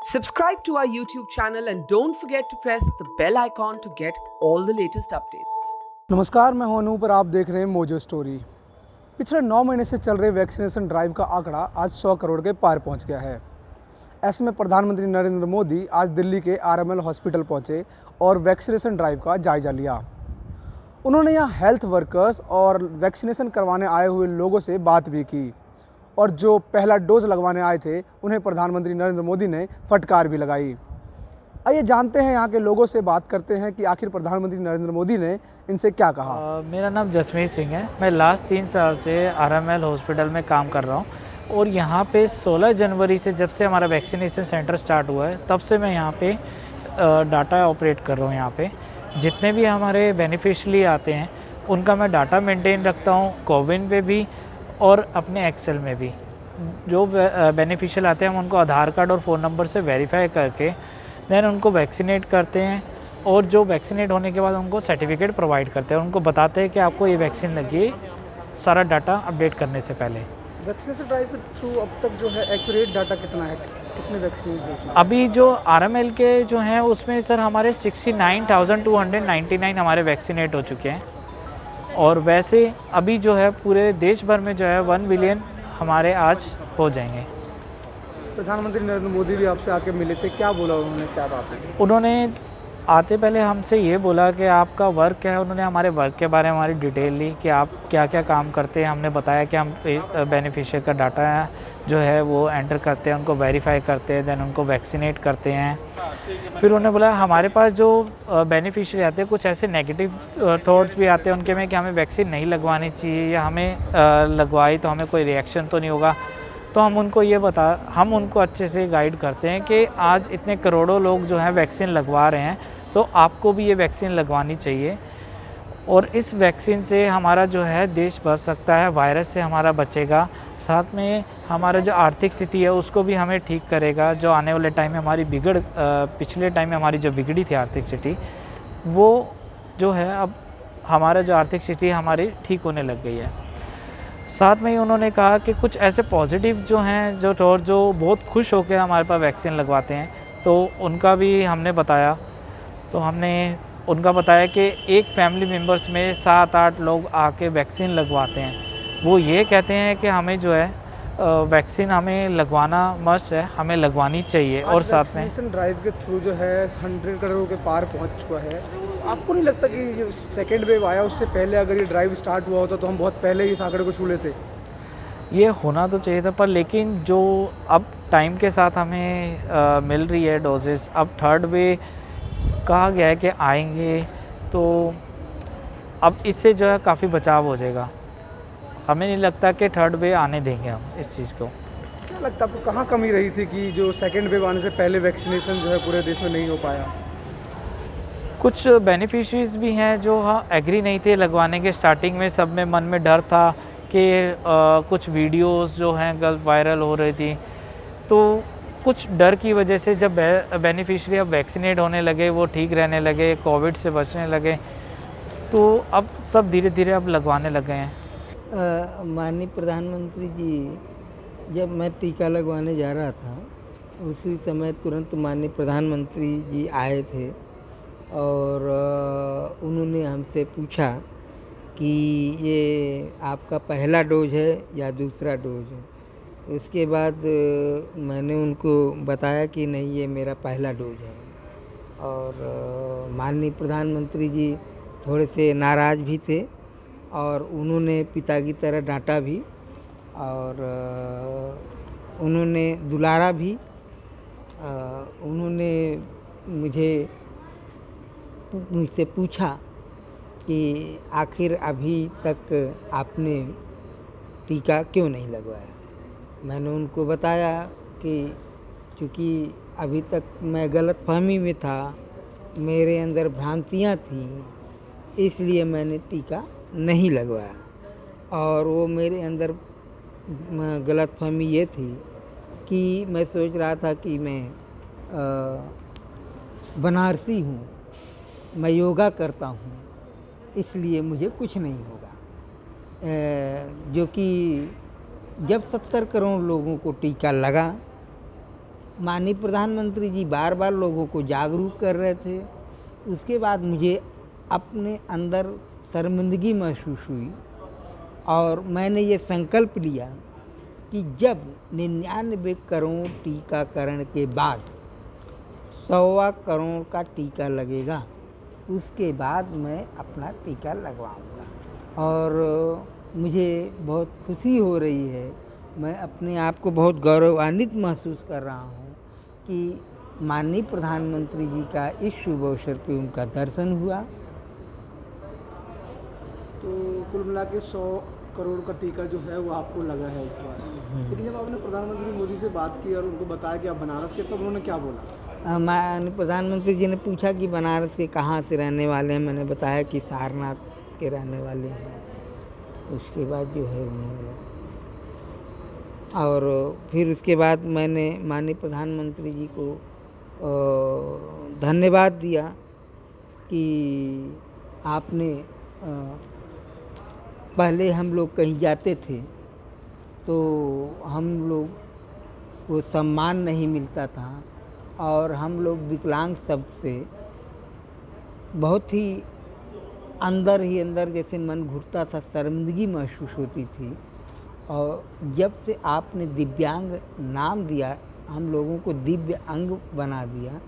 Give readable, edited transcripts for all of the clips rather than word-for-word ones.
Subscribe to our YouTube channel and don't forget to press the bell icon to get all the latest updates. नमस्कार, मैं हूं अनूप और आप देख रहे हैं मोजो स्टोरी। पिछले 9 महीने से चल रहे वैक्सीनेशन ड्राइव का आंकड़ा आज 100 करोड़ के पार पहुंच गया है। ऐसे में प्रधानमंत्री नरेंद्र मोदी आज दिल्ली के आरएमएल हॉस्पिटल पहुंचे और वैक्सीनेशन ड्राइव का जायजा लिया। उन्होंने यहां हेल्थ वर्कर्स और वैक्सीनेशन करवाने आए हुए लोगों से बात भी की और जो पहला डोज लगवाने आए थे उन्हें प्रधानमंत्री नरेंद्र मोदी ने फटकार भी लगाई। आइए जानते हैं यहाँ के लोगों से, बात करते हैं कि आखिर प्रधानमंत्री नरेंद्र मोदी ने इनसे क्या कहा। मेरा नाम जसमीत सिंह है। मैं लास्ट 3 साल से आरएमएल हॉस्पिटल में काम कर रहा हूँ और यहाँ पे 16 जनवरी से जब से हमारा वैक्सीनेशन सेंटर स्टार्ट हुआ है तब से मैं यहाँ पे डाटा ऑपरेट कर रहा हूँ। यहाँ पे जितने भी हमारे बेनिफिशियरी आते हैं उनका मैं डाटा मेंटेन रखता हूँ, कोविन पे भी और अपने एक्सेल में भी। जो बेनिफिशियल आते हैं हम उनको आधार कार्ड और फ़ोन नंबर से वेरीफाई करके देन उनको वैक्सीनेट करते हैं और जो वैक्सीनेट होने के बाद उनको सर्टिफिकेट प्रोवाइड करते हैं। उनको बताते हैं कि आपको ये वैक्सीन लगी है, सारा डाटा अपडेट करने से पहले। वैक्सीनेशन ड्राइव के थ्रू अब तक जो है एक्यूरेट डाटा कितना है, कितने वैक्सीन हैं? अभी जो आरएमएल के जो हैं उसमें सर हमारे 69,299 हमारे वैक्सीनेट हो चुके हैं और वैसे अभी जो है पूरे देश भर में जो है 1 बिलियन हमारे आज हो जाएंगे। प्रधानमंत्री नरेंद्र मोदी भी आपसे आके मिले थे, क्या बोला उन्होंने, क्या बात है? उन्होंने आते पहले हमसे ये बोला कि आपका वर्क है। उन्होंने हमारे वर्क के बारे में हमारी डिटेल ली कि आप क्या क्या काम करते हैं। हमने बताया कि हम बेनिफिशियरी का डाटा है जो है वो एंटर करते हैं, उनको वेरीफाई करते हैं, देन उनको वैक्सीनेट करते हैं। फिर उन्होंने बोला हमारे पास जो बेनिफिशियरी आते हैं कुछ ऐसे नेगेटिव थॉट्स भी आते हैं उनके में कि हमें वैक्सीन नहीं लगवानी चाहिए या हमें लगवाई तो हमें कोई रिएक्शन तो नहीं होगा। तो हम उनको अच्छे से गाइड करते हैं कि आज इतने करोड़ों लोग जो हैं वैक्सीन लगवा रहे हैं तो आपको भी ये वैक्सीन लगवानी चाहिए और इस वैक्सीन से हमारा जो है देश बच सकता है, वायरस से हमारा बचेगा, साथ में हमारा जो आर्थिक स्थिति है उसको भी हमें ठीक करेगा। जो आने वाले टाइम में हमारी पिछले टाइम में हमारी जो बिगड़ी थी आर्थिक स्थिति वो जो है अब हमारा जो आर्थिक स्थिति हमारी ठीक होने लग गई है। साथ में ही उन्होंने कहा कि कुछ ऐसे पॉजिटिव जो हैं जो बहुत खुश होकर हमारे पास वैक्सीन लगवाते हैं तो उनका भी हमने बताया। तो हमने उनका बताया कि एक फैमिली मेम्बर्स में 7-8 लोग आके वैक्सीन लगवाते हैं। वो ये कहते हैं कि हमें जो है वैक्सीन हमें लगवाना मस्ट है, हमें लगवानी चाहिए। और साथ में वैक्सीनेशन ड्राइव के थ्रू जो है 100 करोड़ के पार पहुंच चुका है। आपको नहीं लगता कि जो सेकेंड वेव आया उससे पहले अगर ये ड्राइव स्टार्ट हुआ होता तो हम बहुत पहले ही इस आंकड़े को छू लेते? ये होना तो चाहिए था, पर लेकिन जो अब टाइम के साथ हमें मिल रही है डोजेस, अब थर्ड वे कहा गया है कि आएंगे तो अब इससे जो है काफ़ी बचाव हो जाएगा। हमें नहीं लगता कि थर्ड वे आने देंगे हम इस चीज़ को। क्या लगता है आपको कहाँ कमी रही थी कि जो सेकेंड वेव आने से पहले वैक्सीनेशन जो है पूरे देश में नहीं हो पाया? कुछ बेनिफिशरीज भी हैं जो एग्री नहीं थे लगवाने के। स्टार्टिंग में सब में मन में डर था कि कुछ वीडियोस जो हैं गलत वायरल हो रही थी, तो कुछ डर की वजह से जब बेनिफिशरी अब वैक्सीनेट होने लगे, वो ठीक रहने लगे, कोविड से बचने लगे, तो अब सब धीरे धीरे अब लगवाने लगे हैं। माननीय प्रधानमंत्री जी, जब मैं टीका लगवाने जा रहा था उसी समय तुरंत माननीय प्रधानमंत्री जी आए थे और उन्होंने हमसे पूछा कि ये आपका पहला डोज है या दूसरा डोज है। उसके बाद मैंने उनको बताया कि नहीं, ये मेरा पहला डोज है। और माननीय प्रधानमंत्री जी थोड़े से नाराज़ भी थे और उन्होंने पिता की तरह डांटा भी और उन्होंने दुलारा भी। उन्होंने मुझसे पूछा कि आखिर अभी तक आपने टीका क्यों नहीं लगवाया। मैंने उनको बताया कि चूँकि अभी तक मैं गलतफहमी में था, मेरे अंदर भ्रांतियाँ थीं, इसलिए मैंने टीका नहीं लगवाया। और वो मेरे अंदर गलतफहमी ये थी कि मैं सोच रहा था कि मैं बनारसी हूँ, मैं योगा करता हूँ, इसलिए मुझे कुछ नहीं होगा। जो कि जब 70 करोड़ लोगों को टीका लगा माननीय प्रधानमंत्री जी बार बार लोगों को जागरूक कर रहे थे। उसके बाद मुझे अपने अंदर शर्मिंदगी महसूस हुई और मैंने ये संकल्प लिया कि जब 99 करोड़ टीकाकरण के बाद 125 करोड़ का टीका लगेगा, उसके बाद मैं अपना टीका लगवाऊंगा। और मुझे बहुत खुशी हो रही है, मैं अपने आप को बहुत गौरवान्वित महसूस कर रहा हूँ कि माननीय प्रधानमंत्री जी का इस शुभ अवसर पे उनका दर्शन हुआ। तो कुल मिला के 100 करोड़ का टीका जो है वो आपको लगा है इस बार। लेकिन जब आपने प्रधानमंत्री मोदी से बात की और उनको बताया कि आप बनारस के, तब उन्होंने क्या बोला? माननीय प्रधानमंत्री जी ने पूछा कि बनारस के कहाँ से रहने वाले हैं। मैंने बताया कि सारनाथ के रहने वाले हैं। उसके बाद जो है उन्होंने, और फिर उसके बाद मैंने माननीय प्रधानमंत्री जी को धन्यवाद दिया कि आपने पहले हम लोग कहीं जाते थे तो हम लोग को सम्मान नहीं मिलता था और हम लोग विकलांग शब्द से बहुत ही अंदर ही अंदर जैसे मन घुटता था, शर्मिंदगी महसूस होती थी। और जब से आपने दिव्यांग नाम दिया, हम लोगों को दिव्य अंग बना दिया,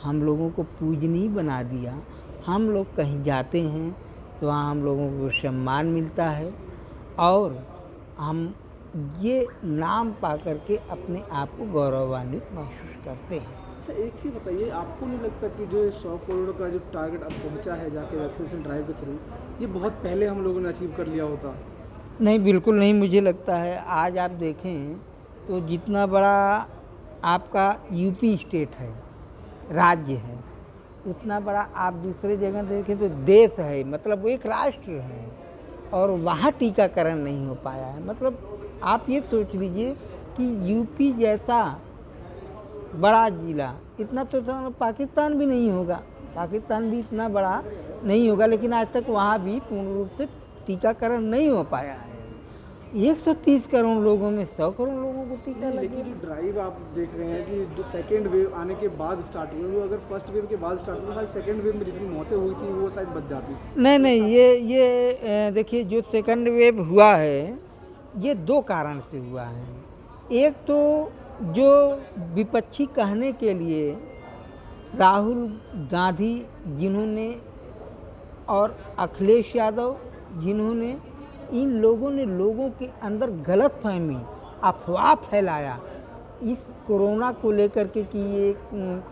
हम लोगों को पूजनीय बना दिया, हम लोग कहीं जाते हैं तो वहाँ हम लोगों को सम्मान मिलता है और हम ये नाम पा करके अपने आप को गौरवान्वित महसूस करते हैं। एक चीज़ बताइए, आपको नहीं लगता कि जो 100 करोड़ का जो टारगेट अब पहुंचा है जाके वैक्सीनेशन ड्राइव के थ्रू, ये बहुत पहले हम लोगों ने अचीव कर लिया होता? नहीं, बिल्कुल नहीं। मुझे लगता है आज आप देखें तो जितना बड़ा आपका यूपी स्टेट है, राज्य है, उतना बड़ा आप दूसरे जगह देखें तो देश है, मतलब वो एक राष्ट्र है और वहाँ टीकाकरण नहीं हो पाया है। मतलब आप ये सोच लीजिए कि यूपी जैसा बड़ा ज़िला, इतना तो पाकिस्तान भी नहीं होगा, पाकिस्तान भी इतना बड़ा नहीं होगा, लेकिन आज तक वहाँ भी पूर्ण रूप से टीकाकरण नहीं हो पाया है। 130 करोड़ लोगों में 100 करोड़ लोगों को टीका लगे। लेकिन जो ड्राइव आप देख रहे हैं कि जो सेकेंड वेव आने के बाद स्टार्ट हुई, वो अगर फर्स्ट वेव के बाद स्टार्ट हुई तो शायद सेकेंड वेव में जितनी मौतें हुई थी वो शायद बच जाती। नहीं, ये देखिए, जो सेकंड वेव हुआ है ये 2 कारण से हुआ है। एक तो जो विपक्षी कहने के लिए राहुल गांधी जिन्होंने और अखिलेश यादव जिन्होंने, इन लोगों ने लोगों के अंदर गलतफहमी, अफवाह फैलाया इस कोरोना को लेकर के कि ये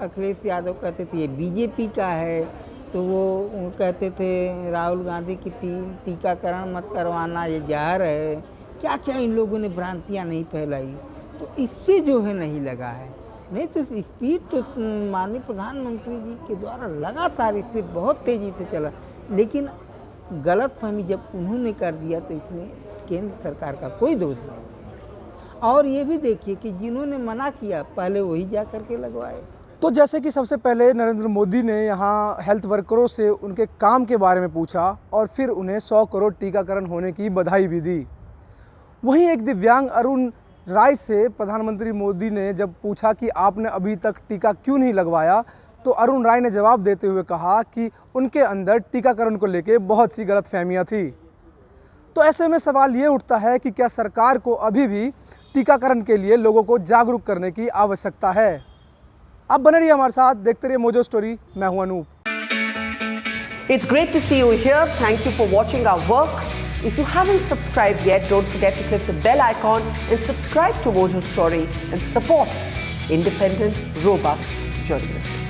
अखिलेश यादव कहते थे ये बीजेपी का है, तो वो कहते थे राहुल गांधी की टीकाकरण मत करवाना, ये जहर है, क्या क्या इन लोगों ने भ्रांतियाँ नहीं फैलाई। तो इससे जो है नहीं लगा है, नहीं तो स्पीड तो माननीय प्रधानमंत्री जी के द्वारा लगातार इससे बहुत तेज़ी से चला, लेकिन गलतफहमी जब उन्होंने कर दिया तो इसमें केंद्र सरकार का कोई दोष नहीं। और ये भी देखिए कि जिन्होंने मना किया पहले वही जा कर के लगवाए। तो जैसे कि सबसे पहले नरेंद्र मोदी ने यहाँ हेल्थ वर्करों से उनके काम के बारे में पूछा और फिर उन्हें 100 करोड़ टीकाकरण होने की बधाई भी दी। वहीं एक दिव्यांग अरुण राय से प्रधानमंत्री मोदी ने जब पूछा कि आपने अभी तक टीका क्यों नहीं लगवाया, तो अरुण राय ने जवाब देते हुए कहा कि उनके अंदर टीकाकरण को लेकर बहुत सी गलतफहमियां थी। तो ऐसे में सवाल ये उठता है कि क्या सरकार को अभी भी टीकाकरण के लिए लोगों को जागरूक करने की आवश्यकता है? अब बने रहिए हमारे साथ, देखते रहिए मोजो स्टोरी। मैं हूं Anoop. It's great to see you here. Thank you for watching our work. If you haven't subscribed yet, don't forget to click the bell icon and subscribe to Mojo Story and support independent, robust journalism.